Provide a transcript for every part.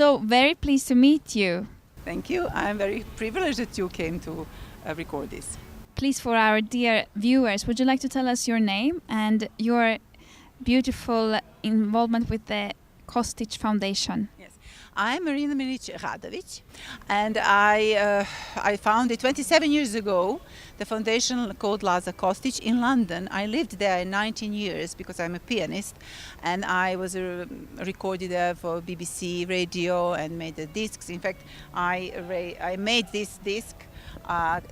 So very pleased to meet you. Thank you. I'm very privileged that you came to record this. Please, for our dear viewers, would you like to tell us your name and your beautiful involvement with the Kostic Foundation? Yes, I'm Marina Milic-Radovic, and I founded 27 years ago the foundation called Laza Kostic in London. I lived there 19 years because I'm a pianist, and I was recorded there for BBC radio and made the discs. In fact, I made this disc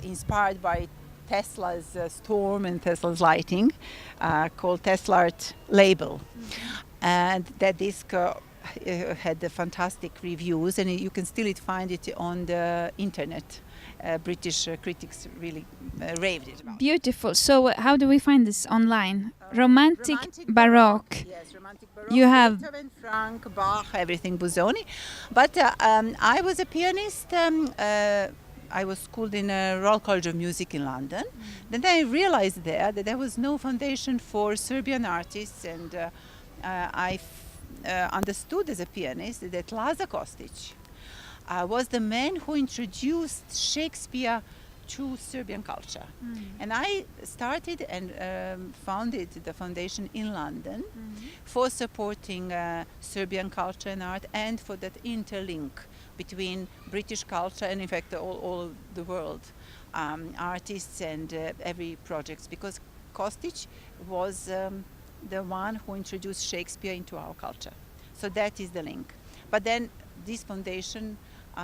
inspired by Tesla's storm and Tesla's lighting, called Tesla Art Label. And that disc had the fantastic reviews, and you can still find it on the internet. British critics really raved it about. Beautiful. So how do we find this online? Romantic Baroque. Yes, romantic Baroque. You have Beethoven, Frank, Bach, everything Busoni. But I was a pianist. I was schooled in a Royal College of Music in London. Then I realized there that there was no foundation for Serbian artists, and I understood as a pianist that Laza Kostic was the man who introduced Shakespeare to Serbian culture. And I started and founded the foundation in London for supporting Serbian culture and art, and for that interlink between British culture and in fact all the world artists and every project, because Kostic was the one who introduced Shakespeare into our culture. So that is the link. But then this foundation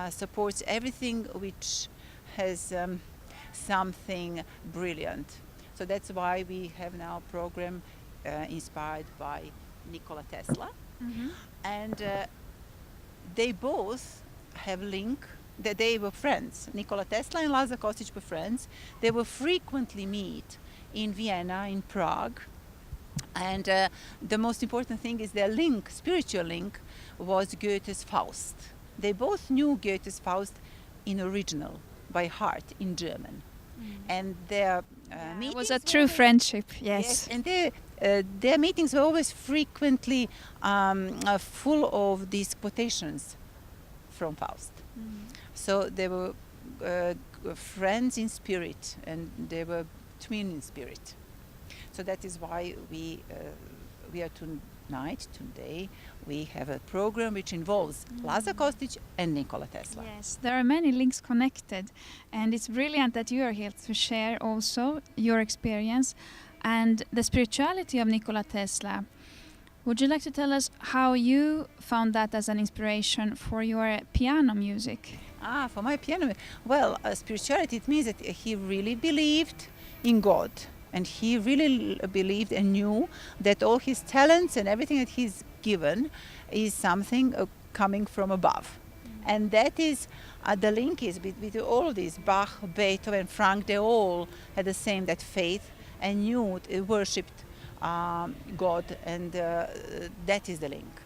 supports everything which has something brilliant. So that's why we have now a program inspired by Nikola Tesla. And they both have link that they were friends. Nikola Tesla and Laza Kostic were friends. They will frequently meet in Vienna, in Prague. And the most important thing is their link, spiritual link, was Goethe's Faust. They both knew Goethe's Faust in original, by heart, in German. And their meetings... It was a true friendship, yes. And their meetings were always frequently full of these quotations from Faust. So they were friends in spirit, and they were twin in spirit. So that is why we are today, we have a program which involves Laza Kostic and Nikola Tesla. Yes, there are many links connected, and it's brilliant that you are here to share also your experience and the spirituality of Nikola Tesla. Would you like to tell us how you found that as an inspiration for your piano music? For my piano, well, spirituality, it means that he really believed in God. And he really believed and knew that all his talents and everything that he's given is something coming from above. And that is, the link is between all these, Bach, Beethoven, Frank, they all had the same, that faith, and knew, worshipped God, and that is the link.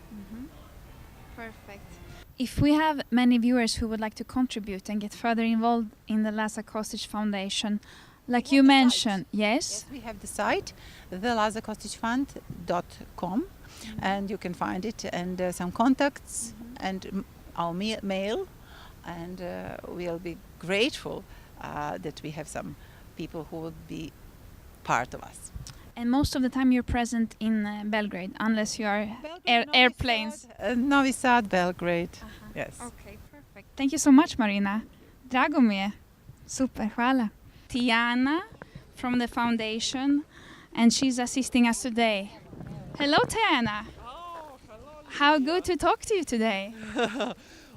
Perfect. If we have many viewers who would like to contribute and get further involved in the Laza Kostic Foundation, like you mentioned, yes, we have the site, thelazakosticfund.com, and you can find it, and some contacts, and our mail, and we'll be grateful that we have some people who will be part of us. And most of the time you're present in Belgrade, unless you are airplanes. Novi Sad, Belgrade, yes. Okay, perfect. Thank you so much, Marina. Drago mi je. Super, hvala. Tiana from the foundation, and she's assisting us today. Hello, Tiana. Oh, hello. How good to talk to you today.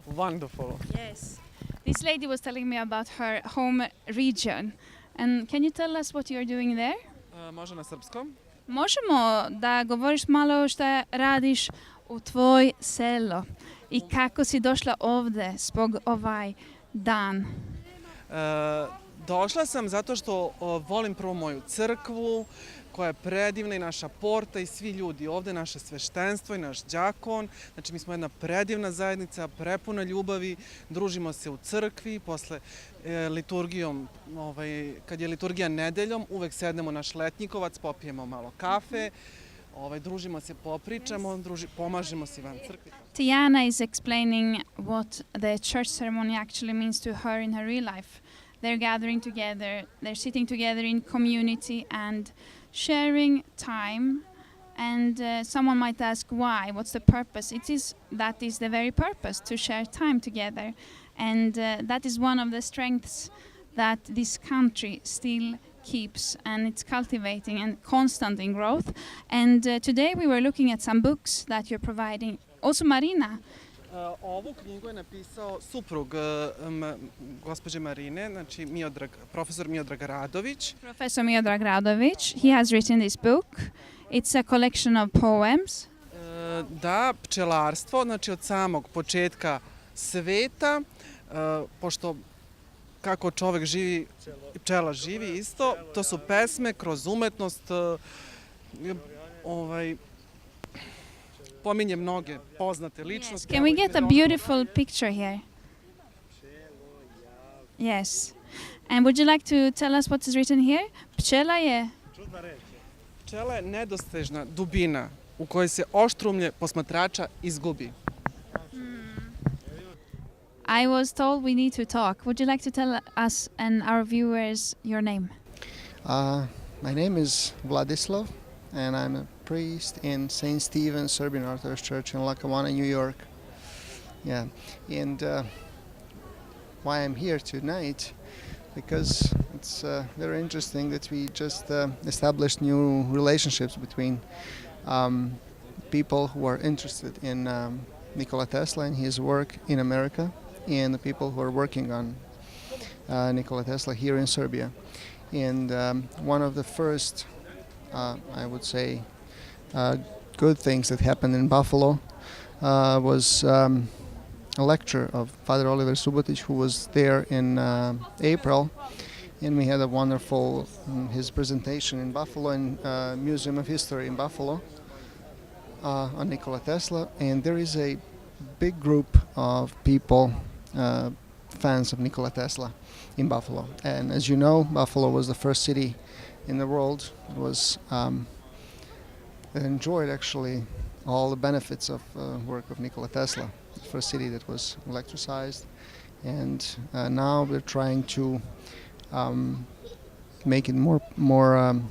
Wonderful. Yes. This lady was telling me about her home region. And can you tell us what you're doing there? Može na srpskom? Možemo da govoriš malo šta radiš u tvoj selo i kako si došla ovde zbog ovaj dan. Došla sam zato što volim prvo moju crkvu, koja je predivna, i naša porta i svi ljudi ovde, naše sveštenstvo i naš đakon. Znači, mi smo jedna predivna zajednica, prepuna ljubavi, družimo se u crkvi, posle liturgijom, kad je liturgija nedeljom, uvek sednemo na Šletnjikovac, popijemo malo kafe, družimo se, popričamo, pomažemo se van crkve. Tiana is explaining what the church ceremony actually means to her in her real life. They're gathering together, they're sitting together in community and sharing time. And someone might ask why, what's the purpose? That is the very purpose, to share time together. And that is one of the strengths that this country still keeps, and it's cultivating and constant in growth. And today we were looking at some books that you're providing. Also Marina. Ovu knjigu je napisao suprug gospođe Marine, znači profesor Miodrag Radović. Professor Miodrag Radović. He has written this book. It's a collection of poems. Da, pčelarstvo, znači od samog početka sveta, pošto kako čovek živi, pčela živi isto, to su pesme kroz umetnost, pominje mnoge poznate ličnosti. Yes. Can we get a beautiful picture here? Yes. And would you like to tell us what is written here? Pčela je... Pčela je nedostižna dubina u kojoj se oštrumlje posmatrača izgubi. I was told we need to talk. Would you like to tell us and our viewers your name? My name is Vladislav, and I'm a priest in St. Stephen's Serbian Orthodox Church in Lackawanna, New York. Yeah, and why I'm here tonight, because it's very interesting that we just established new relationships between people who are interested in Nikola Tesla and his work in America, and the people who are working on Nikola Tesla here in Serbia. And one of the first, I would say, good things that happened in Buffalo was a lecture of Father Oliver Subotic, who was there in April, and we had a wonderful his presentation in Buffalo in Museum of History in Buffalo on Nikola Tesla. And there is a big group of people, fans of Nikola Tesla in Buffalo. And as you know, Buffalo was the first city in the world that was that enjoyed actually all the benefits of work of Nikola Tesla. The first city that was electricized, and now we're trying to make it more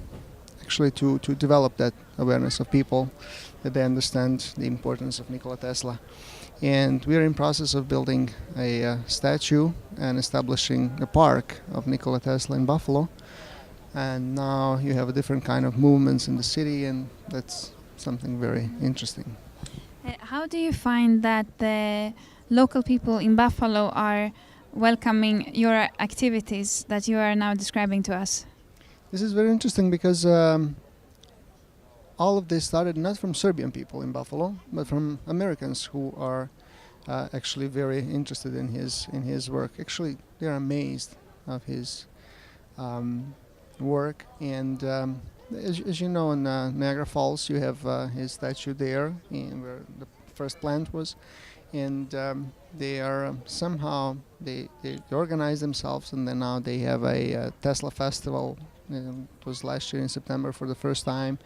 actually to develop that awareness of people, that they understand the importance of Nikola Tesla. And we're in process of building a statue and establishing a park of Nikola Tesla in Buffalo. And now you have a different kind of movements in the city, and that's something very interesting. How do you find that the local people in Buffalo are welcoming your activities that you are now describing to us? This is very interesting because all of this started not from Serbian people in Buffalo, but from Americans who are actually very interested in his work. Actually, they are amazed of his work. And as you know, in Niagara Falls, you have his statue there, where the first plant was. And they are somehow they organize themselves, and then now they have a Tesla festival. It was last year in September for the first time,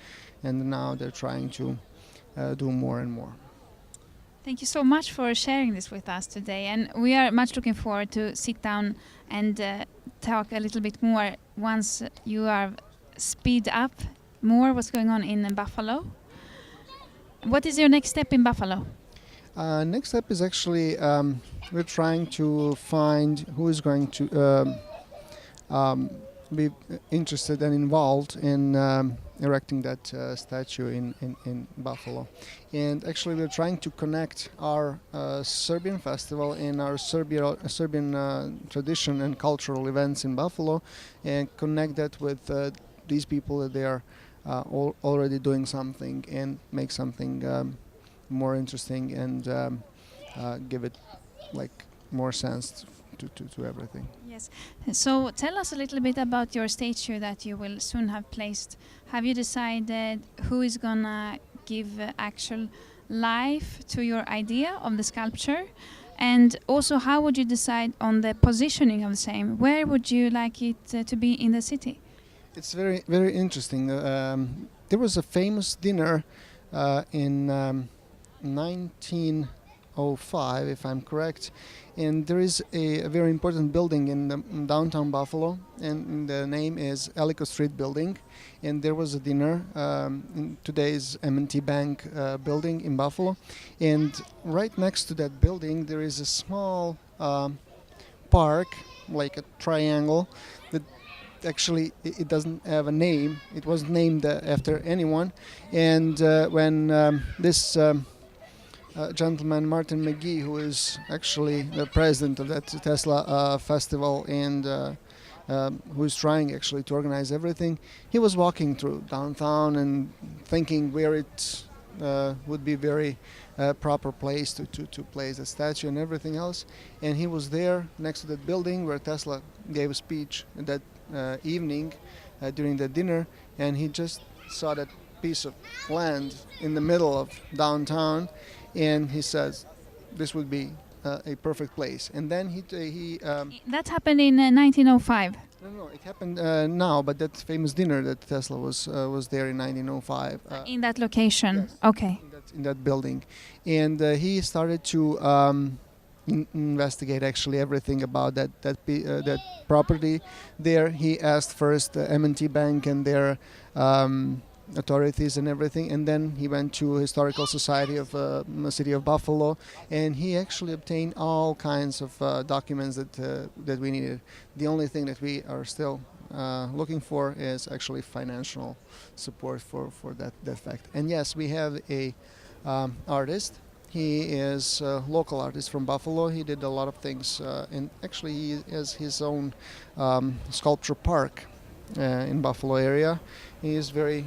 and now they're trying to do more and more. Thank you so much for sharing this with us today, and we are much looking forward to sit down and talk a little bit more once you are speed up more what's going on in Buffalo. What is your next step in Buffalo? Next step is actually we're trying to find who is going to be interested and involved in erecting that statue in Buffalo. And actually we're trying to connect our Serbian festival and our Serbian tradition and cultural events in Buffalo, and connect that with these people that they are already doing something, and make something more interesting and give it like more sense to everything. Yes. So tell us a little bit about your statue that you will soon have placed. Have you decided who is gonna give actual life to your idea of the sculpture? And also, how would you decide on the positioning of the same? Where would you like it to be in the city? It's very, very interesting. There was a famous dinner in 1905, if I'm correct, and there is a very important building in downtown Buffalo, and the name is Ellicott Street Building, and there was a dinner in today's M&T Bank building in Buffalo, and right next to that building there is a small park, like a triangle, that actually it doesn't have a name. It wasn't named after anyone, and when this gentleman Martin McGee, who is actually the president of that Tesla festival and who is trying actually to organize everything, he was walking through downtown and thinking where it would be very proper place to place a statue and everything else, and he was there next to that building where Tesla gave a speech that evening during the dinner, and he just saw that piece of land in the middle of downtown, and he says this would be a perfect place. And then he That happened in 1905. no, it happened now, but that famous dinner that Tesla was there in 1905 In that location. Yes. Okay. in that building, and he started to investigate actually everything about that property there. He asked first the M&T Bank and their authorities and everything, and then he went to Historical Society of the City of Buffalo, and he actually obtained all kinds of documents that we needed. The only thing that we are still looking for is actually financial support for that fact. And yes, we have a artist. He is a local artist from Buffalo. He did a lot of things, and actually he has his own sculpture park in Buffalo area. He is very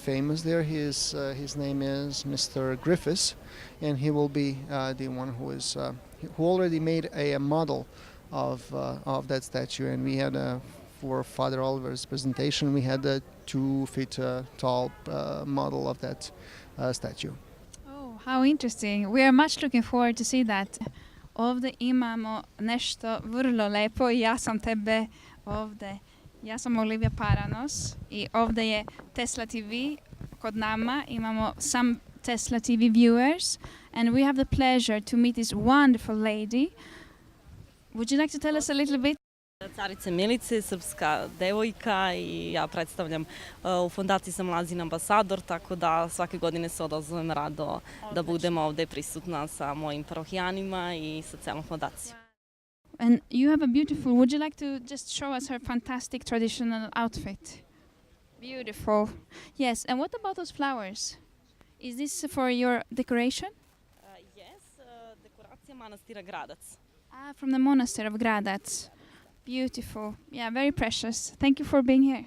famous there. His name is Mr. Griffiths, and he will be the one who already made a model of that statue. And we had for Father Oliver's presentation, we had a 2 feet tall model of that statue. How interesting. We are much looking forward to see that. Ovdje imamo nešto vrlo lepo i ja sam tebe ovdje. Ja sam Olivia Paramos i ovdje je Tesla TV. Kod nama imamo some Tesla TV viewers, and we have the pleasure to meet this wonderful lady. Would you like to tell us a little bit? Carice Milice, srpska devojka, i ja predstavljam u fondaciji sam Mlazin ambasador, tako da svake godine se odazovem rado da budem ovdje prisutna sa mojim parohijanima i sa celom fondacijom. And you have a beautiful, would you like to just show us her fantastic traditional outfit? Beautiful. Yes, and what about those flowers? Is this for your decoration? Yes, dekoracija manastira Gradac. From the monastery of Gradac. Beautiful. Yeah, very precious. Thank you for being here.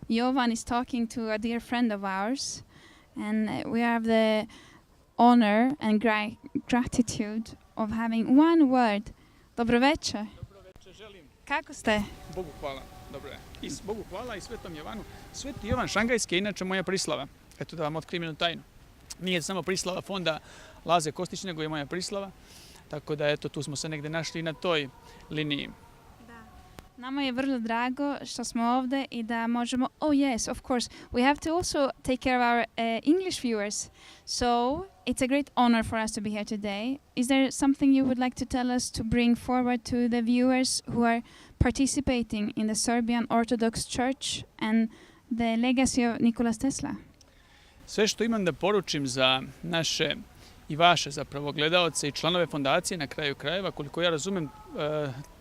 Jovan is talking to a dear friend of ours, and we have the honor and gratitude of having one word. Dobro večer. Dobro večer, želim. Kako ste? Bogu hvala. Dobro je. I Bogu hvala i Svetom Jovanu. Sveti Jovan Šangajski je inače moja prislava. Eto da vam otkrijem jednu tajnu. Nije samo prislava fonda Laze Kostić, nego je moja prislava. Tako da eto, tu smo se negdje našli na toj liniji. Nama je vrlo drago što smo ovdje i da možemo... Oh yes, of course. We have to also take care of our English viewers. So it's a great honor for us to be here today. Is there something you would like to tell us to bring forward to the viewers who are participating in the Serbian Orthodox Church and the legacy of Nikola Tesla? Sve što imam da poručim za naše i vaše zapravo gledaoce i članove fondacije na kraju krajeva, koliko ja razumem,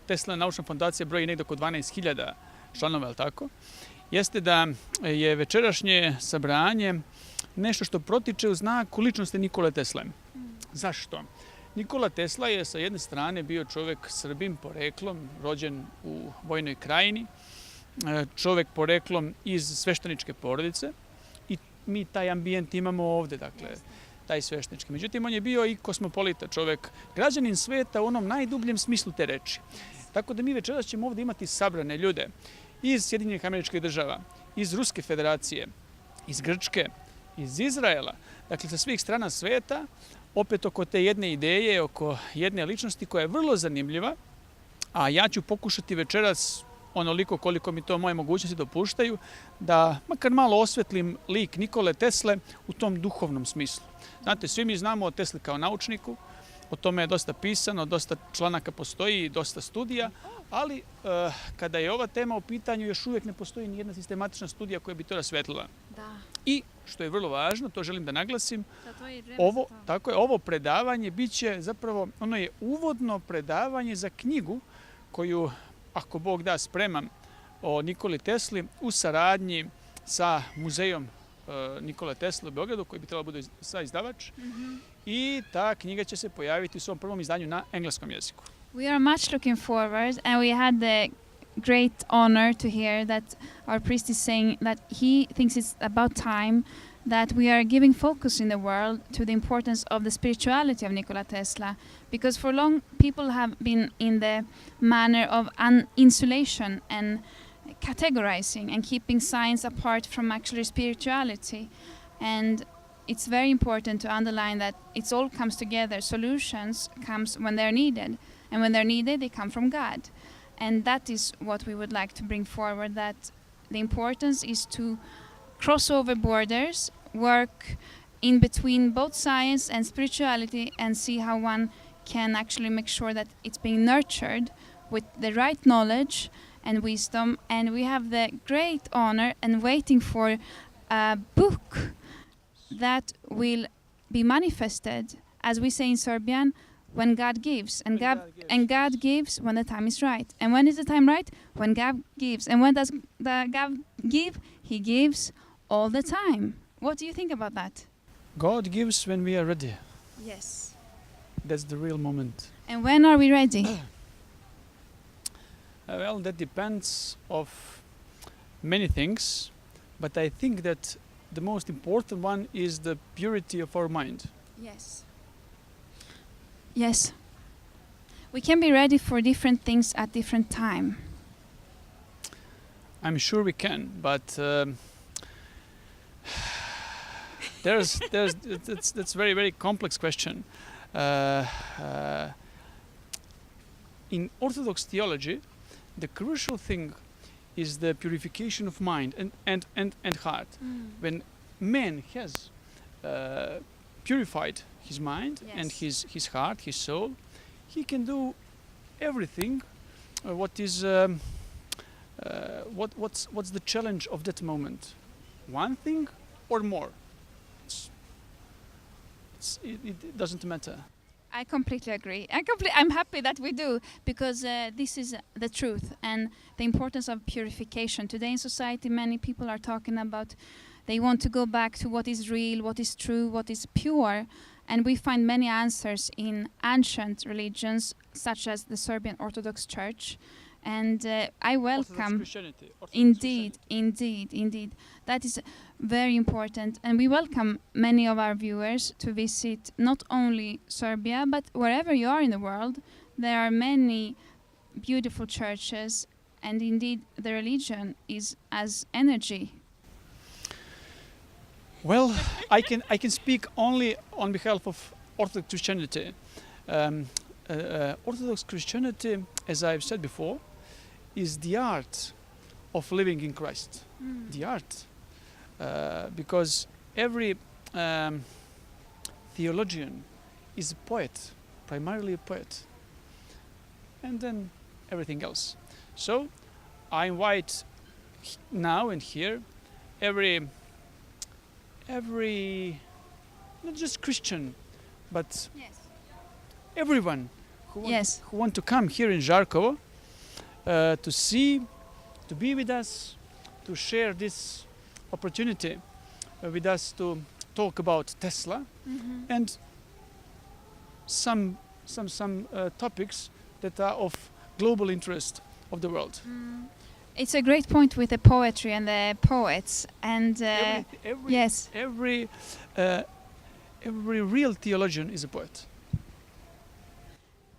Tesla naučna fondacija broji negdje oko 12.000 članova, je li tako? Jeste da je večerašnje sabranje nešto što protiče u znaku ličnosti Nikole Tesle. Zašto? Nikola Tesla je sa jedne strane bio čovjek Srbin poreklom, rođen u Vojnoj krajini, čovjek poreklom iz svešteničke porodice, i mi taj ambijent imamo ovdje, dakle, taj sveštenički. Međutim, on je bio i kosmopolita, čovjek, građanin sveta u onom najdubljem smislu te reči. Tako da mi večeras ćemo ovdje imati sabrane ljude iz Sjedinjenih Američkih Država, iz Ruske federacije, iz Grčke, iz Izraela, dakle sa svih strana sveta, opet oko te jedne ideje, oko jedne ličnosti koja je vrlo zanimljiva, a ja ću pokušati večeras onoliko koliko mi to moje mogućnosti dopuštaju, da makar malo osvetlim lik Nikole Tesle u tom duhovnom smislu. Znate, svi mi znamo o Tesli kao naučniku, o tome je dosta pisano, dosta članaka postoji, dosta studija, ali kada je ova tema u pitanju, još uvijek ne postoji ni jedna sistematična studija koja bi to rasvetlila. Da. I, što je vrlo važno, to želim da naglasim, Tako ovo predavanje biće zapravo, ono je uvodno predavanje za knjigu koju, ako Bog da, spremam o Nikoli Tesli u saradnji sa muzejom Nikole Tesle u Beogradu, koji bi trebalo bude izdavač. I ta knjiga će se pojaviti u svom prvom izdanju na engleskom jeziku. We are much looking forward, and we had the great honor to hear that our priest is saying that he thinks it's about time that we are giving focus in the world to the importance of the spirituality of Nikola Tesla, because for long people have been in the manner of insulation and categorizing and keeping science apart from actually spirituality. And it's very important to underline that it all comes together. Solutions comes when they're needed, and when they're needed, they come from God. And that is what we would like to bring forward, that the importance is to cross over borders, work in between both science and spirituality, and see how one can actually make sure that it's being nurtured with the right knowledge and wisdom. And we have the great honor and waiting for a book that will be manifested, as we say in Serbian, when God gives. And God gives when the time is right. And when is the time right? When God gives. And when does God give? He gives all the time. What do you think about that? God gives when we are ready. Yes. That's the real moment. And when are we ready? Well, that depends of many things, but I think that the most important one is the purity of our mind. Yes. Yes. We can be ready for different things at different time. I'm sure we can, but that's very, very complex question. In Orthodox theology, the crucial thing is the purification of mind and heart. When man has purified his mind and his heart, his soul, he can do everything. What's the challenge of that moment? One thing or more? It doesn't matter. I completely agree. I'm happy that we do, because this is the truth and the importance of purification. Today in society, many people are talking about they want to go back to what is real, what is true, what is pure. And we find many answers in ancient religions, such as the Serbian Orthodox Church. And I welcome... Indeed. That is very important. And we welcome many of our viewers to visit not only Serbia, but wherever you are in the world. There are many beautiful churches, and indeed the religion is as energy. Well, I can speak only on behalf of Orthodox Christianity. Orthodox Christianity, as I've said before, is the art of living in Christ. The art. Because every theologian is a poet, primarily a poet. And then everything else. So I invite now and here every not just Christian, but everyone who want to come here in Zarkovo to see, to be with us, to share this opportunity with us to talk about Tesla and some topics that are of global interest of the world. It's a great point with the poetry and the poets, and every real theologian is a poet.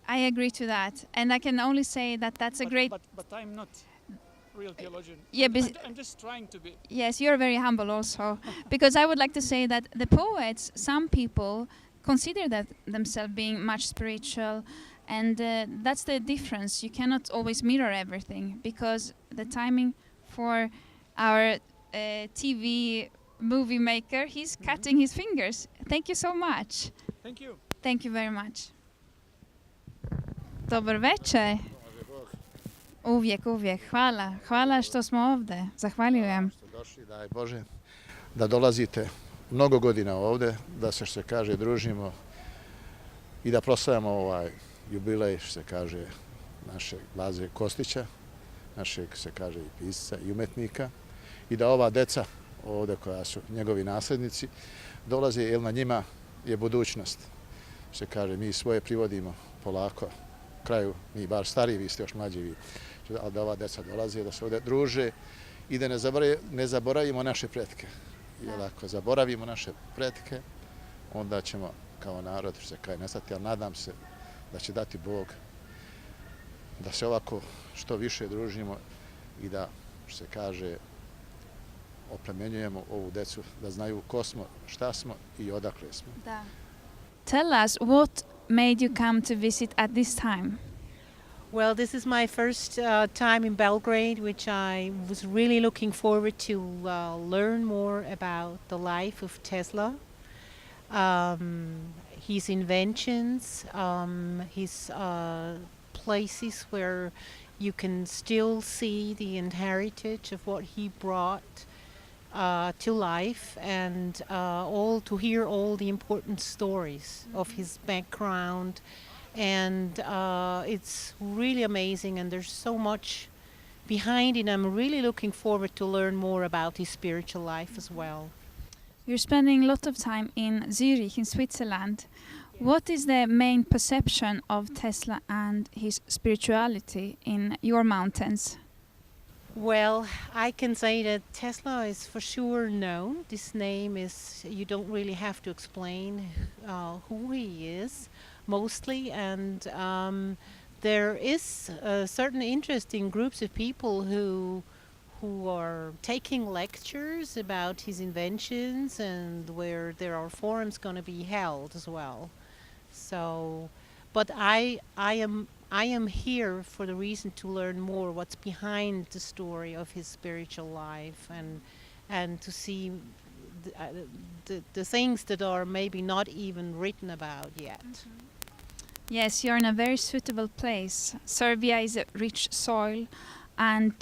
I agree to that, and I can only say that that's a great. But I'm not a real theologian. Yeah, I'm just trying to be. Yes, you're very humble also, because I would like to say that the poets, some people consider that themselves being much spiritual, And that's the difference. You cannot always mirror everything because the timing for our TV movie maker, he's cutting his fingers. Thank you so much. Thank you. Thank you very much. Dobar večer. Uvijek. Hvala. Hvala što smo ovdje. Zahvaljujem. Što došli, daj Bože, da dolazite mnogo godina ovdje, da se, što se kaže, družimo i da proslavljamo ovaj jubilej, što se kaže, našeg Laze Kostića, našeg, se kaže, i pisca i umetnika, i da ova deca ovdje koja su njegovi nasljednici dolaze, jer na njima je budućnost. Što se kaže, mi svoje privodimo polako kraju, mi bar stariji, vi ste još mlađi, vi, ali da ova deca dolaze, da se ovdje druže i da ne zaboravimo naše pretke. Jer ako zaboravimo naše pretke, onda ćemo kao narod, što se kaže, nestati, ali nadam se da će dati Bog da se ovako što više družimo i da, što se kaže, oplemenjujemo ovu decu, da znaju ko smo, šta smo i odakle smo. Da. Tell us what made you come to visit at this time? Well, this is my first time in Belgrade, which I was really looking forward to learn more about the life of Tesla, his inventions, his places where you can still see the heritage of what he brought to life, and all to hear all the important stories of his background. And it's really amazing, and there's so much behind it. I'm really looking forward to learn more about his spiritual life as well. You're spending a lot of time in Zurich, in Switzerland. What is the main perception of Tesla and his spirituality in your mountains? Well, I can say that Tesla is for sure known. This name is, you don't really have to explain who he is, mostly, and there is a certain interest in groups of people who are taking lectures about his inventions, and where there are forums going to be held as well. So, but I am here for the reason to learn more what's behind the story of his spiritual life, and to see the things that are maybe not even written about yet. Yes, you're in a very suitable place. Serbia is a rich soil, and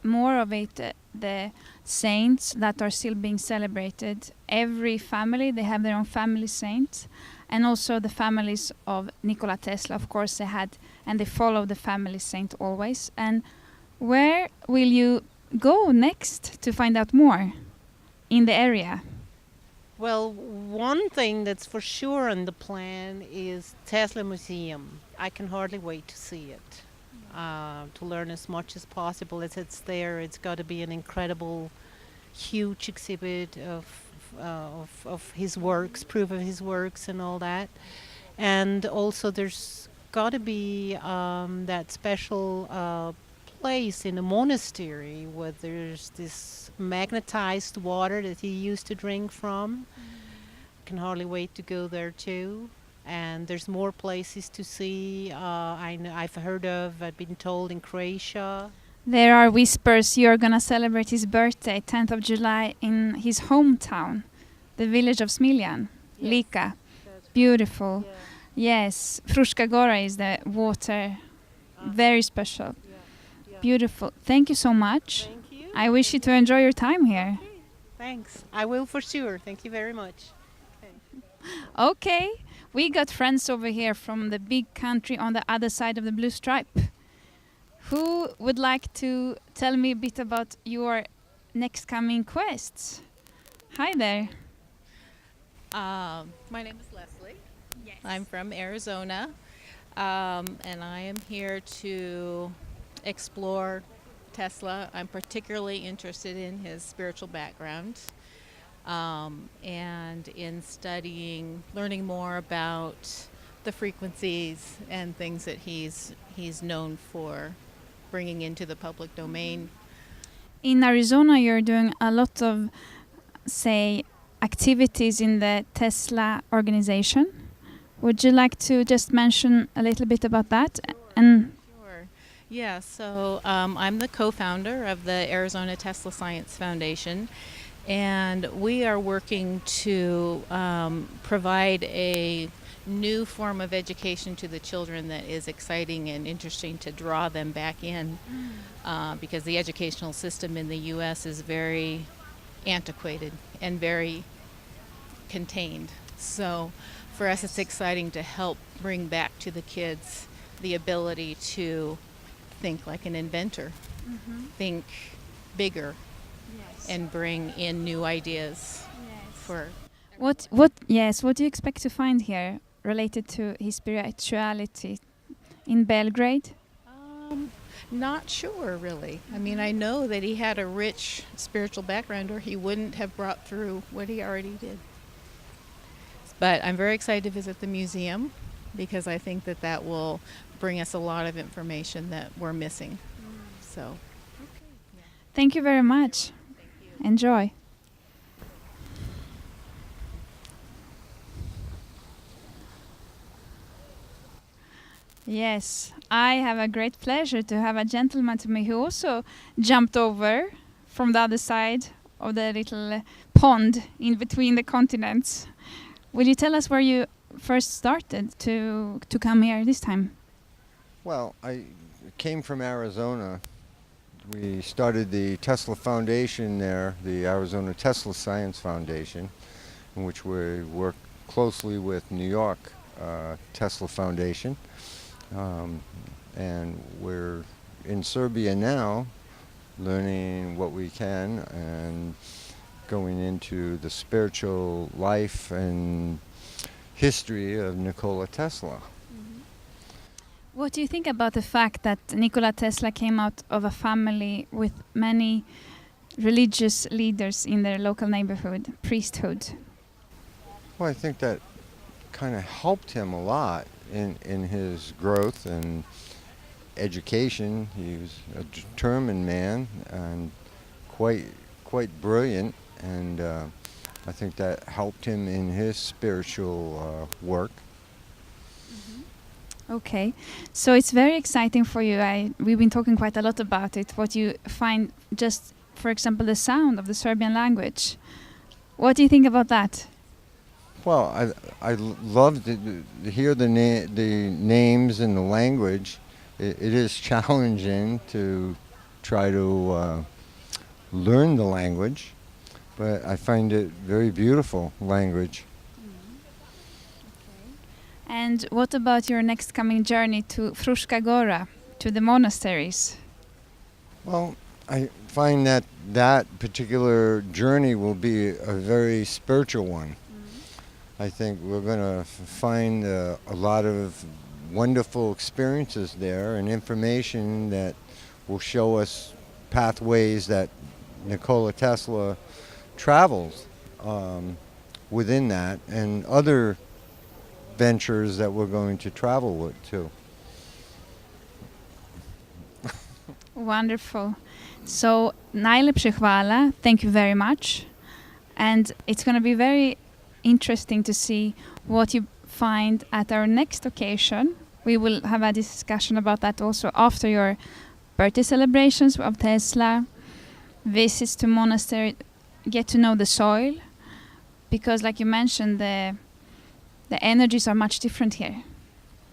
more of it, the saints that are still being celebrated. Every family, they have their own family saint, and also the families of Nikola Tesla, of course, they had, and they follow the family saint always. And where will you go next to find out more in the area? Well, one thing that's for sure on the plan is Tesla Museum. I can hardly wait to see it, to learn as much as possible as it's there. It's got to be an incredible, huge exhibit of his works, proof of his works and all that. And also there's got to be that special place in a monastery where there's this magnetized water that he used to drink from. Can hardly wait to go there too. And there's more places to see. I've heard of, I've been told, in Croatia. There are whispers you're going to celebrate his birthday, 10th of July, in his hometown, the village of Smiljan, Yes. Lika. Beautiful. Yes, Fruška Gora is the water. Very special. Yeah. Beautiful. Thank you so much. Thank you. I wish you to enjoy your time here. Thanks. I will for sure. Thank you very much. Okay, we got friends over here from the big country on the other side of the blue stripe. Who would like to tell me a bit about your next coming quests? Hi there. My name is Leslie. Yes. I'm from Arizona, and I am here to explore Tesla. I'm particularly interested in his spiritual background, and in learning more about the frequencies and things that he's known for bringing into the public domain. In Arizona, you're doing a lot of, say, activities in the Tesla organization. Would you like to just mention a little bit about that? And Sure. Yeah, so I'm the co-founder of the Arizona Tesla Science Foundation, and we are working to provide a new form of education to the children that is exciting and interesting to draw them back in, because the educational system in the U.S. is very antiquated and very contained. So for us, it's exciting to help bring back to the kids the ability to think like an inventor, think bigger, and bring in new ideas for. what do you expect to find here related to his spirituality in Belgrade? Not sure, really. I mean, I know that he had a rich spiritual background, or he wouldn't have brought through what he already did. But I'm very excited to visit the museum, because I think that that will bring us a lot of information that we're missing. So, Thank you very much. Enjoy. Yes, I have a great pleasure to have a gentleman to me who also jumped over from the other side of the little pond in between the continents. Will you tell us where you first started to come here this time? Well, I came from Arizona. We started the Tesla Foundation there, the Arizona Tesla Science Foundation, in which we work closely with New York Tesla Foundation. And we're in Serbia now, learning what we can and going into the spiritual life and history of Nikola Tesla. What do you think about the fact that Nikola Tesla came out of a family with many religious leaders in their local neighborhood, priesthood? Well, I think that kind of helped him a lot in his growth and education. He was a determined man and quite brilliant, and I think that helped him in his spiritual work. Okay, so it's very exciting for you. We've been talking quite a lot about it. What you find, just for example, the sound of the Serbian language. What do you think about that? Well, I love to hear the names and the language. It is challenging to try to learn the language, but I find it very beautiful language. And what about your next coming journey to Fruška Gora, to the monasteries? Well, I find that that particular journey will be a very spiritual one. I think we're going to find a lot of wonderful experiences there and information that will show us pathways that Nikola Tesla travels within that, and other ventures that we're going to travel with too. Wonderful. So, najlepše hvala. Thank you very much. And it's going to be very interesting to see what you find at our next occasion. We will have a discussion about that also after your birthday celebrations of Tesla, visits to monastery, get to know the soil, because like you mentioned, the energies are much different here.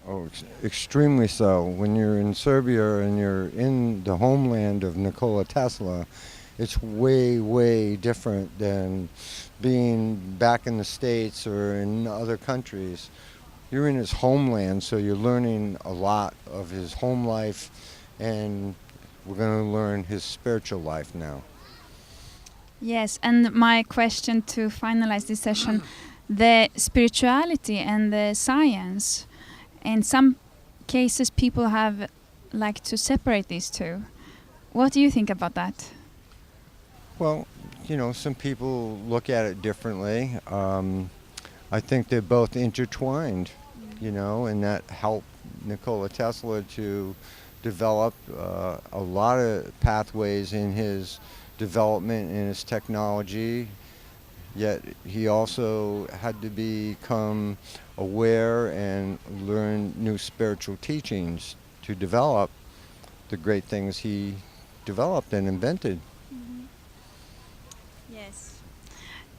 Oh, extremely so. When you're in Serbia and you're in the homeland of Nikola Tesla, it's way, way different than being back in the States or in other countries. You're in his homeland, so you're learning a lot of his home life, and we're going to learn his spiritual life now. Yes, and my question to finalize this session, the spirituality and the science, in some cases people have like to separate these two. What do you think about that? Well, you know, some people look at it differently. I think they're both intertwined, you know, and that helped Nikola Tesla to develop a lot of pathways in his development and his technology. yet he also had to become aware and learn new spiritual teachings to develop the great things he developed and invented. Yes.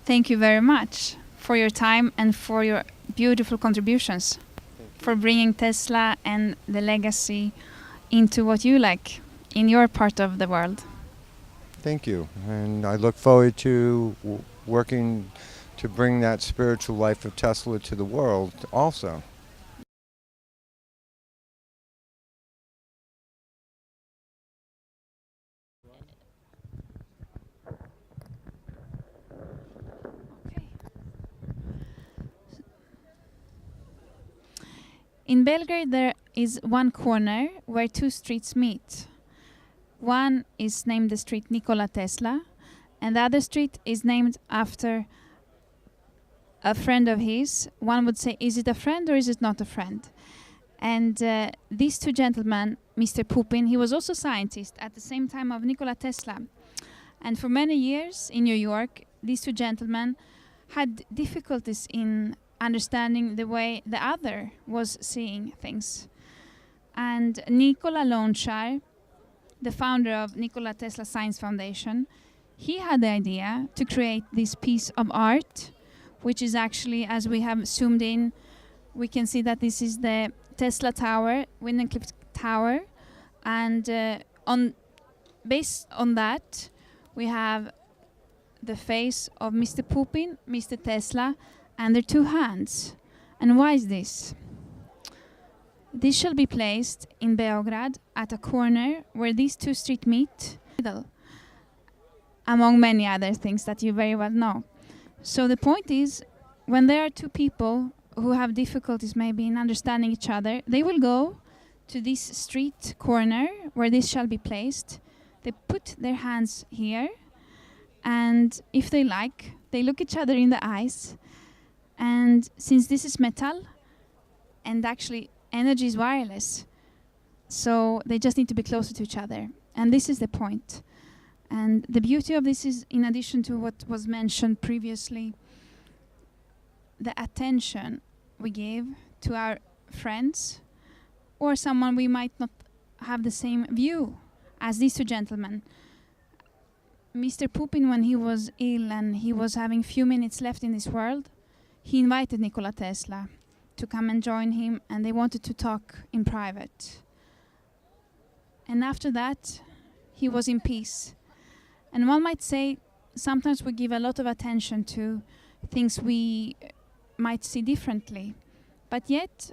Thank you very much for your time and for your beautiful contributions, for bringing Tesla and the legacy into what you like in your part of the world. Thank you, and I look forward to working to bring that spiritual life of Tesla to the world also. In Belgrade, there is one corner where two streets meet. One is named the street Nikola Tesla, and the other street is named after a friend of his. One would say, is it a friend or is it not a friend? And these two gentlemen, Mr. Pupin, he was also a scientist at the same time of Nikola Tesla. And for many years in New York, these two gentlemen had difficulties in understanding the way the other was seeing things. And Nikola Lonchar, the founder of Nikola Tesla Science Foundation, he had the idea to create this piece of art, which is actually, as we have zoomed in, we can see that this is the Tesla Tower, Windencliffe Tower, and based on that, we have the face of Mr. Pupin, Mr. Tesla, and their two hands. And why is this? This shall be placed in Belgrade at a corner where these two streets meet, among many other things that you very well know. So the point is, when there are two people who have difficulties maybe in understanding each other, they will go to this street corner where this shall be placed. They put their hands here, and if they like, they look each other in the eyes. And since this is metal, and actually energy is wireless, so they just need to be closer to each other. And this is the point. And the beauty of this is, in addition to what was mentioned previously, the attention we give to our friends or someone we might not have the same view as these two gentlemen. Mr. Pupin, when he was ill and he was having few minutes left in this world, he invited Nikola Tesla to come and join him, and they wanted to talk in private. And after that, he was in peace. And one might say, sometimes we give a lot of attention to things we might see differently. But yet,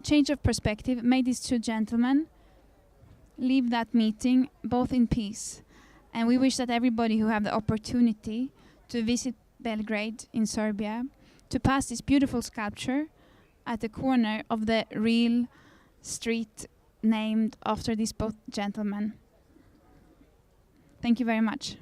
change of perspective made these two gentlemen leave that meeting both in peace. And we wish that everybody who have the opportunity to visit Belgrade in Serbia, to pass this beautiful sculpture at the corner of the real street named after these both gentlemen. Thank you very much.